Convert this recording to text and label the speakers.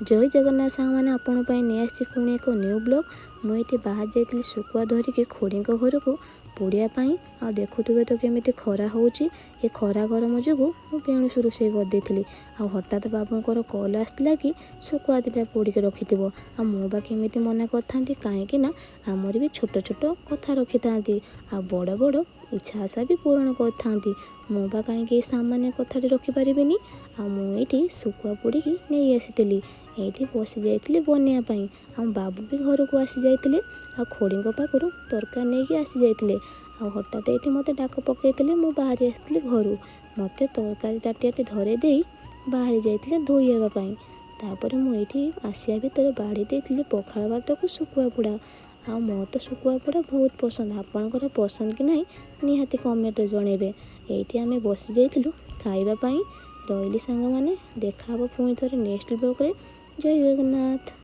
Speaker 1: जय जगन्नाथ सांग मैंने आपण नहीं आसी पुणी एक न्यू ब्लॉग मुझे बाहर जाइली शुकुआ धरिकी खोड़ी घर को पोड़ापी आ देखुवे तो केमी खरा हो खरा गरम जो बेणुसु रोषे करदे हठात बाबूर कल आसला कि शुकुआ दिटा पोड़िक रखि आ मु बा केमी मना करता कहीं आमर भी छोट छोट कथा रखि था आ बड़ बड़ इच्छा आशा भी पूरण कर मु बा कहीं सामान्य कथाटी रखिपारे आ मुझे शुकुआ पोड़ी नहीं आसी ये बसी जाइए बनवाई आम बाबू भी घर को आसी जाते खोड़ी पाखर तरकार नहीं आसी जाते हठात ये मत डाक पकड़े मु बाहर आसती घर मत तरकारी ताटियाटी धरे दे बाहरी जाते धोईवाई तापर मुझे आसिया भितर बाड़ी देती पखाड़ भात को शुकुआ पोड़ा आ मो तो शुकुआ पोड़ा बहुत पसंद आपणकर पसंद कि ना निहाती कमेंट जनइबे ये आम बसी जाइलु खावाई रही सांग मैंने देखा पुणी थे नेक्स्ट ब्लॉग रे। जय जगन्नाथ।